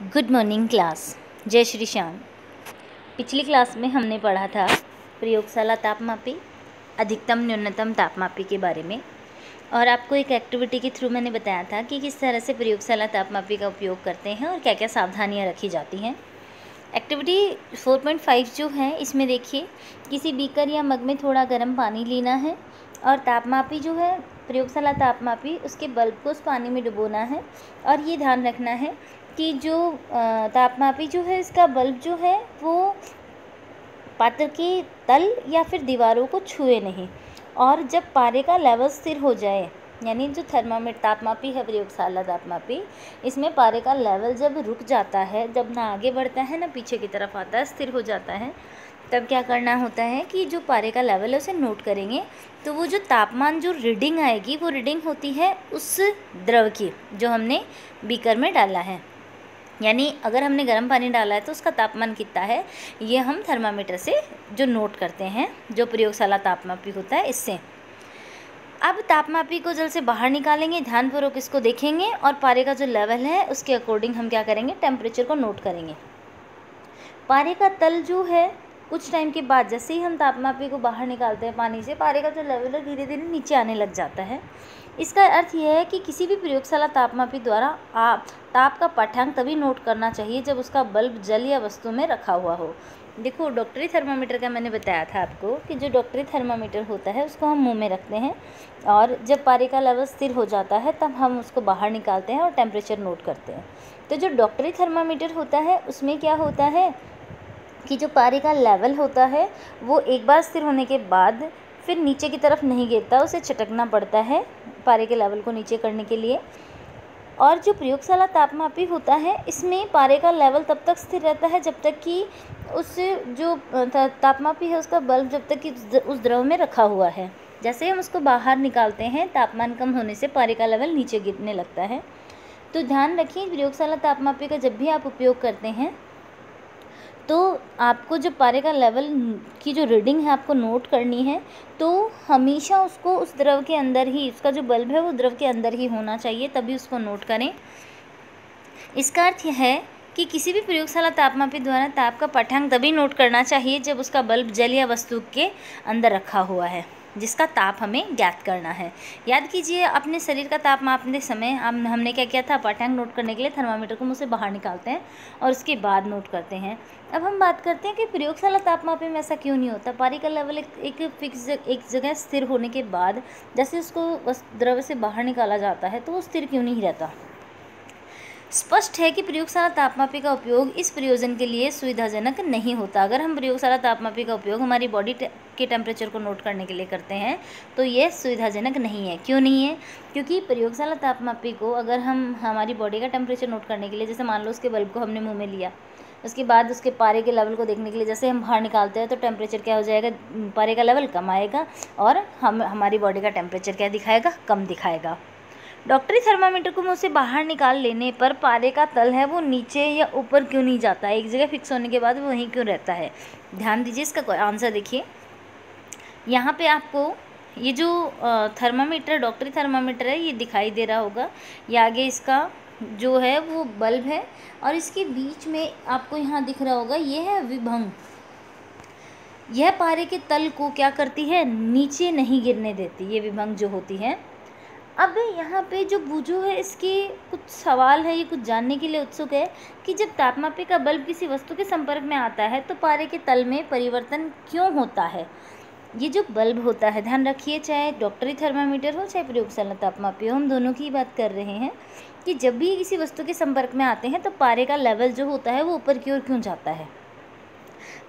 Good morning class. जय श्री श्याम। पिछली class में हमने पढ़ा था प्रयोगशाला तापमापी, अधिकतम न्यूनतम तापमापी के बारे में, और आपको एक एक्टिविटी के थ्रू मैंने बताया था कि किस तरह से प्रयोगशाला तापमापी का उपयोग करते हैं और क्या क्या सावधानियां रखी जाती हैं। एक्टिविटी 4.5 जो है, इसमें देखिए किसी बीकर या मग में थोड़ा गर्म पानी लेना है और तापमापी जो है प्रयोगशाला तापमापी, उसके बल्ब को उस पानी में डुबोना है और ये ध्यान रखना है कि जो तापमापी जो है, इसका बल्ब जो है वो पात्र के तल या फिर दीवारों को छुए नहीं। और जब पारे का लेवल स्थिर हो जाए, यानी जो थर्मामीटर तापमापी है प्रयोगशाला तापमापी, इसमें पारे का लेवल जब रुक जाता है, जब ना आगे बढ़ता है ना पीछे की तरफ आता है, स्थिर हो जाता है, तब क्या करना होता है कि जो पारे का लेवल है उसे नोट करेंगे। तो वो जो तापमान जो रीडिंग आएगी, वो रीडिंग होती है उस द्रव की जो हमने बीकर में डाला है। यानी अगर हमने गर्म पानी डाला है तो उसका तापमान कितना है, ये हम थर्मामीटर से जो नोट करते हैं, जो प्रयोगशाला तापमापी होता है, इससे। अब तापमापी को जल से बाहर निकालेंगे, ध्यानपूर्वक इसको देखेंगे और पारे का जो लेवल है उसके अकॉर्डिंग हम क्या करेंगे, टेम्परेचर को नोट करेंगे। पारे का तल जो है, कुछ टाइम के बाद जैसे ही हम तापमापी को बाहर निकालते हैं पानी से, पारे का जो लेवल है धीरे धीरे नीचे आने लग जाता है। इसका अर्थ यह है कि किसी भी प्रयोगशाला तापमापी द्वारा ताप का पाठ्यांक तभी नोट करना चाहिए जब उसका बल्ब जल या वस्तु में रखा हुआ हो। देखो, डॉक्टरी थर्मामीटर का मैंने बताया था आपको कि जो डॉक्टरी थर्मामीटर होता है उसको हम मुंह में रखते हैं और जब पारे का लेवल स्थिर हो जाता है तब हम उसको बाहर निकालते हैं और टेम्परेचर नोट करते हैं। तो जो डॉक्टरी थर्मामीटर होता है उसमें क्या होता है कि जो पारे का लेवल होता है वो एक बार स्थिर होने के बाद फिर नीचे की तरफ नहीं गिरता, उसे छटकना पड़ता है पारे के लेवल को नीचे करने के लिए। और जो प्रयोगशाला तापमापी होता है, इसमें पारे का लेवल तब तक स्थिर रहता है जब तक कि उस जो तापमापी है उसका बल्ब जब तक कि उस द्रव में रखा हुआ है। जैसे हम उसको बाहर निकालते हैं, तापमान कम होने से पारे का लेवल नीचे गिरने लगता है। तो ध्यान रखिए, प्रयोगशाला तापमापी का जब भी आप उपयोग करते हैं तो आपको जो पारे का लेवल की जो रीडिंग है आपको नोट करनी है, तो हमेशा उसको उस द्रव के अंदर ही, उसका जो बल्ब है वो द्रव के अंदर ही होना चाहिए, तभी उसको नोट करें। इसका अर्थ यह है कि किसी भी प्रयोगशाला तापमापी द्वारा ताप का पाठ्यांक तभी नोट करना चाहिए जब उसका बल्ब जल या वस्तु के अंदर रखा हुआ है, जिसका ताप हमें ज्ञात करना है। याद कीजिए, अपने शरीर का ताप मापने समय हमने क्या किया था, पाठ्यांक नोट करने के लिए थर्मामीटर को मुंह से बाहर निकालते हैं और उसके बाद नोट करते हैं। अब हम बात करते हैं कि प्रयोगशाला तापमापी में ऐसा क्यों नहीं होता। पारे का लेवल एक फिक्स एक जगह स्थिर होने के बाद जैसे उसको द्रव से बाहर निकाला जाता है तो वो स्थिर क्यों नहीं रहता। स्पष्ट है कि प्रयोगशाला तापमापी का उपयोग इस प्रयोजन के लिए सुविधाजनक नहीं होता। अगर हम प्रयोगशाला तापमापी का उपयोग हमारी बॉडी के टेम्परेचर को नोट करने के लिए करते हैं तो ये सुविधाजनक नहीं है। क्यों नहीं है? क्योंकि प्रयोगशाला तापमापी को अगर हम हमारी बॉडी का टेम्परेचर नोट करने के लिए, जैसे मान लो उसके बल्ब को हमने मुँह में लिया, उसके बाद उसके पारे के लेवल को देखने के लिए जैसे हम बाहर निकालते हैं तो टेम्परेचर क्या हो जाएगा, पारे का लेवल कम आएगा और हमारी बॉडी का टेम्परेचर क्या दिखाएगा, कम दिखाएगा। डॉक्टरी थर्मामीटर को मुंह से बाहर निकाल लेने पर पारे का तल है वो नीचे या ऊपर क्यों नहीं जाता है, एक जगह फिक्स होने के बाद वो वहीं क्यों रहता है। ध्यान दीजिए, इसका आंसर देखिए। यहाँ पे आपको ये जो थर्मामीटर, डॉक्टरी थर्मामीटर है, ये दिखाई दे रहा होगा। ये आगे इसका जो है वो बल्ब है और इसके बीच में आपको यहाँ दिख रहा होगा, ये है विभंग। यह पारे के तल को क्या करती है, नीचे नहीं गिरने देती, ये विभंग जो होती है। अब यहाँ पे जो बूझो है, इसकी कुछ सवाल है, ये कुछ जानने के लिए उत्सुक है कि जब तापमापी का बल्ब किसी वस्तु के संपर्क में आता है तो पारे के तल में परिवर्तन क्यों होता है। ये जो बल्ब होता है, ध्यान रखिए, चाहे डॉक्टरी थर्मामीटर हो चाहे प्रयोगशाला तापमापी हो, हम दोनों की बात कर रहे हैं कि जब भी किसी वस्तु के संपर्क में आते हैं तो पारे का लेवल जो होता है वो ऊपर की ओर क्यों जाता है।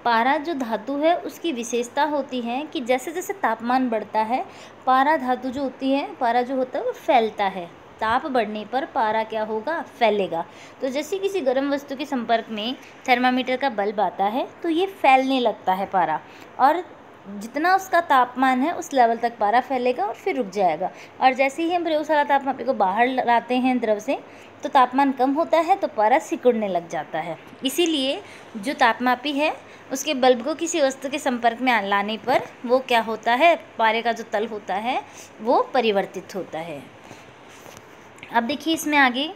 पारा जो धातु है उसकी विशेषता होती है कि जैसे जैसे तापमान बढ़ता है, पारा धातु जो होती है, पारा जो होता है वो फैलता है। ताप बढ़ने पर पारा क्या होगा, फैलेगा। तो जैसे किसी गर्म वस्तु के संपर्क में थर्मामीटर का बल्ब आता है तो ये फैलने लगता है पारा, और जितना उसका तापमान है उस लेवल तक पारा फैलेगा और फिर रुक जाएगा। और जैसे ही हम प्रयोगशाला तापमापी को बाहर लाते हैं द्रव से तो तापमान कम होता है तो पारा सिकुड़ने लग जाता है। इसीलिए जो तापमापी है उसके बल्ब को किसी वस्तु के संपर्क में लाने पर वो क्या होता है, पारे का जो तल होता है वो परिवर्तित होता है। अब देखिए इसमें आगे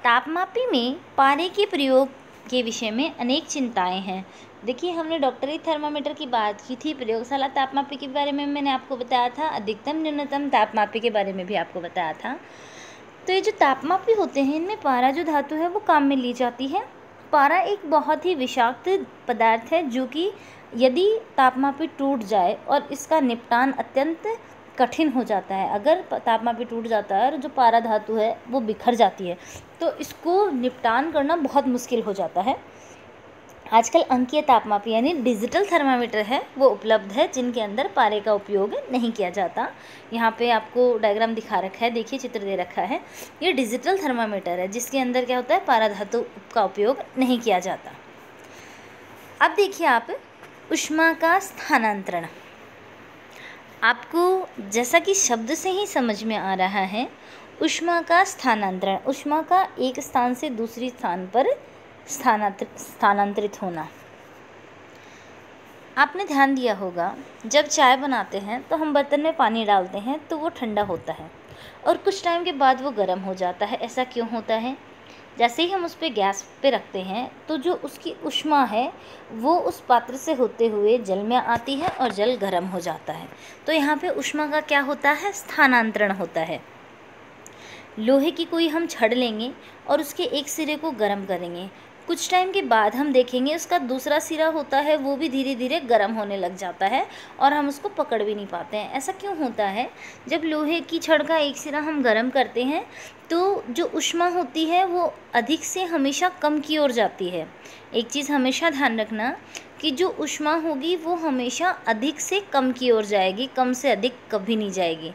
तापमापी में पारे के प्रयोग के विषय में अनेक चिंताएं हैं। देखिए, हमने डॉक्टरी थर्मामीटर की बात की थी, प्रयोगशाला तापमापी के बारे में मैंने आपको बताया था, अधिकतम न्यूनतम तापमापी के बारे में भी आपको बताया था। तो ये जो तापमापी होते हैं, इनमें पारा जो धातु है वो काम में ली जाती है। पारा एक बहुत ही विषाक्त पदार्थ है जो कि यदि तापमापी टूट जाए और इसका निपटान अत्यंत कठिन हो जाता है। अगर तापमापी टूट जाता है और जो पारा धातु है वो बिखर जाती है तो इसको निपटान करना बहुत मुश्किल हो जाता है। आजकल अंकीय तापमापी यानी डिजिटल थर्मामीटर है वो उपलब्ध है, जिनके अंदर पारे का उपयोग नहीं किया जाता। यहाँ पे आपको डायग्राम दिखा रखा है, देखिए चित्र दे रखा है। ये डिजिटल थर्मामीटर है जिसके अंदर क्या होता है, पारा धातु का उपयोग नहीं किया जाता। अब देखिए आप, ऊष्मा का स्थानांतरण। आपको जैसा कि शब्द से ही समझ में आ रहा है, ऊष्मा का स्थानांतरण, ऊष्मा का एक स्थान से दूसरी स्थान पर स्थानांतरित होना। आपने ध्यान दिया होगा, जब चाय बनाते हैं तो हम बर्तन में पानी डालते हैं तो वो ठंडा होता है और कुछ टाइम के बाद वो गर्म हो जाता है। ऐसा क्यों होता है? जैसे ही हम उस पर गैस पे रखते हैं तो जो उसकी ऊष्मा है वो उस पात्र से होते हुए जल में आती है और जल गर्म हो जाता है। तो यहाँ पे ऊष्मा का क्या होता है, स्थानांतरण होता है। लोहे की कोई हम छड़ लेंगे और उसके एक सिरे को गर्म करेंगे, कुछ टाइम के बाद हम देखेंगे उसका दूसरा सिरा होता है वो भी धीरे धीरे गर्म होने लग जाता है और हम उसको पकड़ भी नहीं पाते हैं। ऐसा क्यों होता है? जब लोहे की छड़ का एक सिरा हम गर्म करते हैं तो जो ऊष्मा होती है वो अधिक से हमेशा कम की ओर जाती है। एक चीज़ हमेशा ध्यान रखना कि जो ऊष्मा होगी वो हमेशा अधिक से कम की ओर जाएगी, कम से अधिक कभी नहीं जाएगी।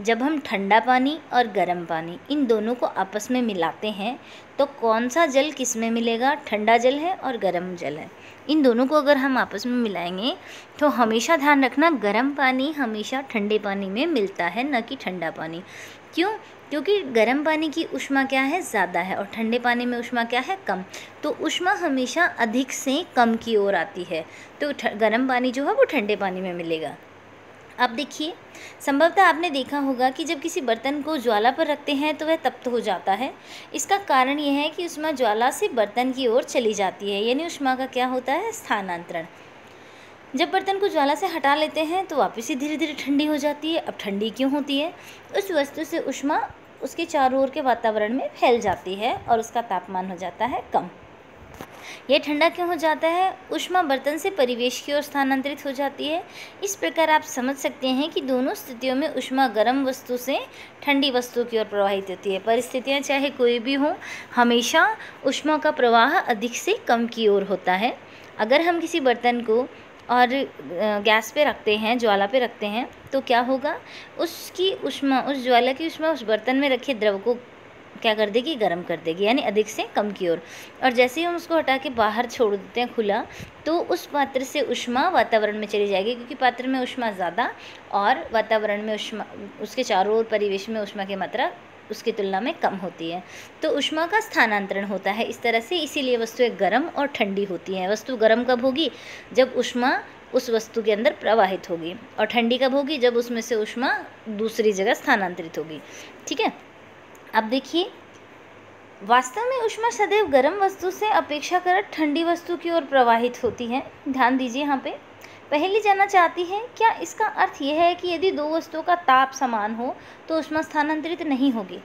जब हम ठंडा पानी और गर्म पानी इन दोनों को आपस में मिलाते हैं तो कौन सा जल किस में मिलेगा? ठंडा जल है और गर्म जल है। इन दोनों को अगर हम आपस में मिलाएंगे तो हमेशा ध्यान रखना, गर्म पानी हमेशा ठंडे पानी में मिलता है, न कि ठंडा पानी। क्यों? क्योंकि गर्म पानी की ऊष्मा क्या है, ज़्यादा है, और ठंडे पानी में ऊष्मा क्या है, कम। तो ऊष्मा हमेशा अधिक से कम की ओर आती है, तो गर्म पानी जो है वो ठंडे पानी में मिलेगा। अब देखिए, संभवतः आपने देखा होगा कि जब किसी बर्तन को ज्वाला पर रखते हैं तो वह तप्त हो जाता है। इसका कारण यह है कि ऊष्मा ज्वाला से बर्तन की ओर चली जाती है, यानी ऊष्मा का क्या होता है, स्थानांतरण। जब बर्तन को ज्वाला से हटा लेते हैं तो वापस ही धीरे धीरे ठंडी हो जाती है। अब ठंडी क्यों होती है? उस वस्तु से ऊष्मा उसके चारों ओर के वातावरण में फैल जाती है और उसका तापमान हो जाता है कम। यह ठंडा क्यों हो जाता है? ऊष्मा बर्तन से परिवेश की ओर स्थानांतरित हो जाती है। इस प्रकार आप समझ सकते हैं कि दोनों स्थितियों में ऊष्मा गर्म वस्तु से ठंडी वस्तु की ओर प्रवाहित होती है। परिस्थितियाँ चाहे कोई भी हो, हमेशा ऊष्मा का प्रवाह अधिक से कम की ओर होता है। अगर हम किसी बर्तन को और गैस पे रखते हैं, ज्वाला पे रखते हैं, तो क्या होगा, उसकी ऊष्मा, उस ज्वाला की ऊष्मा उस बर्तन में रखे द्रव को क्या कर देगी, गर्म कर देगी, यानी अधिक से कम की ओर। और जैसे ही हम उसको हटा के बाहर छोड़ देते हैं खुला, तो उस पात्र से ऊष्मा वातावरण में चली जाएगी, क्योंकि पात्र में ऊष्मा ज़्यादा और वातावरण में ऊष्मा, उसके चारों ओर परिवेश में ऊष्मा की मात्रा उसकी तुलना में कम होती है। तो ऊष्मा का स्थानांतरण होता है इस तरह से। इसीलिए वस्तुएं गर्म और ठंडी होती हैं। वस्तु गर्म कब होगी? जब ऊष्मा उस वस्तु के अंदर प्रवाहित होगी, और ठंडी कब होगी? जब उसमें से ऊष्मा दूसरी जगह स्थानांतरित होगी। ठीक है। अब देखिए, वास्तव में ऊष्मा सदैव गर्म वस्तु से अपेक्षाकृत ठंडी वस्तु की ओर प्रवाहित होती है। ध्यान दीजिए, यहाँ पे पहली जानना चाहती है, क्या इसका अर्थ यह है कि यदि दो वस्तुओं का ताप समान हो तो ऊष्मा स्थानांतरित नहीं होगी?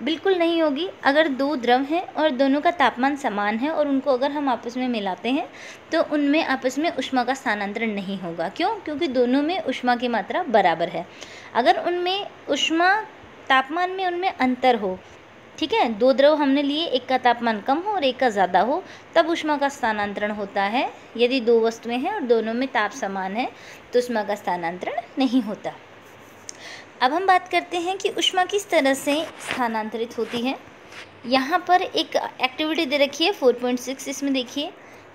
बिल्कुल नहीं होगी। अगर दो द्रव हैं और दोनों का तापमान समान है और उनको अगर हम आपस में मिलाते हैं तो उनमें आपस में ऊष्मा का स्थानांतरण नहीं होगा। क्यों? क्योंकि दोनों में ऊष्मा की मात्रा बराबर है। अगर उनमें ऊष्मा, तापमान में उनमें अंतर हो, ठीक है, दो द्रव हमने लिए, एक का तापमान कम हो और एक का ज़्यादा हो, तब ऊष्मा का स्थानांतरण होता है। यदि दो वस्तुएं हैं और दोनों में ताप समान है तो ऊष्मा का स्थानांतरण नहीं होता। अब हम बात करते हैं कि ऊष्मा किस तरह से स्थानांतरित होती है। यहाँ पर एक एक्टिविटी दे रखी है 4.6। इसमें देखिए,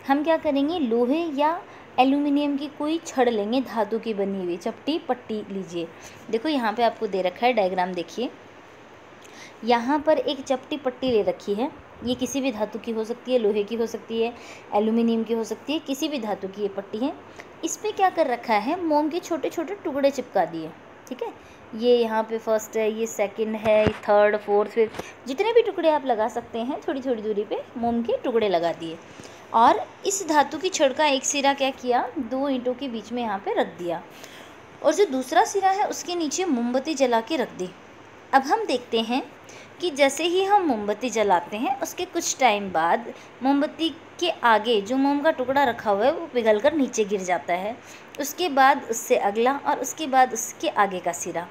हम क्या करेंगे, लोहे या एल्यूमिनियम की कोई छड़ लेंगे, धातु की बनी हुई चपटी पट्टी लीजिए। देखो यहाँ पे आपको दे रखा है डायग्राम, देखिए यहाँ पर एक चपटी पट्टी ले रखी है। ये किसी भी धातु की हो सकती है, लोहे की हो सकती है, एल्यूमिनियम की हो सकती है, किसी भी धातु की ये पट्टी है। इस पर क्या कर रखा है, मोम के छोटे छोटे टुकड़े चिपका दिए। ठीक है। ये यहाँ पे फर्स्ट है, ये सेकंड है, थर्ड, फोर्थ, फिफ्थ, जितने भी टुकड़े आप लगा सकते हैं थोड़ी थोड़ी दूरी पे मोम के टुकड़े लगा दिए। और इस धातु की छड़ का एक सिरा क्या किया, 2 ईंटों के बीच में यहाँ पे रख दिया, और जो दूसरा सिरा है उसके नीचे मोमबत्ती जला के रख दी। अब हम देखते हैं कि जैसे ही हम मोमबत्ती जलाते हैं उसके कुछ टाइम बाद मोमबत्ती के आगे जो मोम का टुकड़ा रखा हुआ है वो पिघलकर नीचे गिर जाता है, उसके बाद उससे अगला और उसके बाद उसके आगे का सिरा।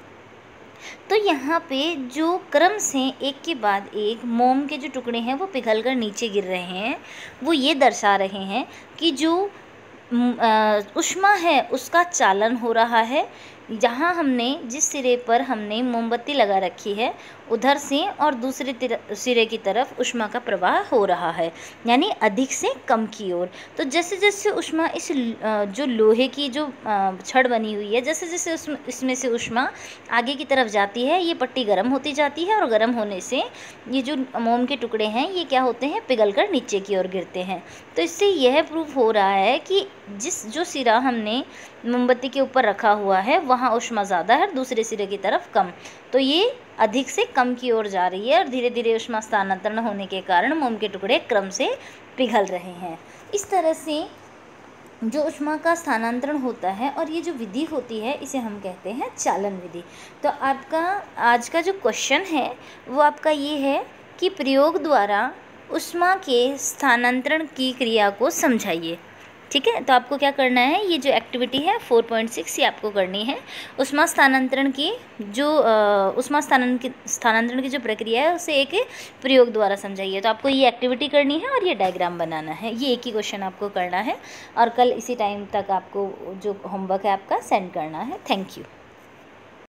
तो यहाँ पे जो क्रम से एक के बाद एक मोम के जो टुकड़े हैं वो पिघलकर नीचे गिर रहे हैं, वो ये दर्शा रहे हैं कि जो ऊष्मा है उसका चालन हो रहा है। जहाँ हमने जिस सिरे पर हमने मोमबत्ती लगा रखी है उधर से और दूसरे सिरे की तरफ ऊष्मा का प्रवाह हो रहा है, यानी अधिक से कम की ओर। तो जैसे जैसे ऊष्मा इस जो लोहे की जो छड़ बनी हुई है, जैसे जैसे इसमें से ऊष्मा आगे की तरफ जाती है, ये पट्टी गर्म होती जाती है और गर्म होने से ये जो मोम के टुकड़े हैं ये क्या होते हैं, पिघलकर नीचे की ओर गिरते हैं। तो इससे यह प्रूफ हो रहा है कि जो सिरा हमने मोमबत्ती के ऊपर रखा हुआ है वहाँ ऊष्मा ज़्यादा है और दूसरे सिरे की तरफ कम, तो ये अधिक से कम की ओर जा रही है और धीरे धीरे ऊष्मा स्थानांतरण होने के कारण मोम के टुकड़े क्रम से पिघल रहे हैं। इस तरह से जो ऊष्मा का स्थानांतरण होता है और ये जो विधि होती है इसे हम कहते हैं चालन विधि। तो आपका आज का जो क्वेश्चन है वो आपका ये है कि प्रयोग द्वारा ऊष्मा के स्थानांतरण की क्रिया को समझाइए। ठीक है, तो आपको क्या करना है, ये जो एक्टिविटी है 4.6 ये आपको करनी है। ऊष्मा स्थानांतरण की जो स्थानांतरण की जो प्रक्रिया है उसे एक प्रयोग द्वारा समझाइए। तो आपको ये एक्टिविटी करनी है और ये डायग्राम बनाना है, ये एक ही क्वेश्चन आपको करना है और कल इसी टाइम तक आपको जो होमवर्क है आपका सेंड करना है। Thank you.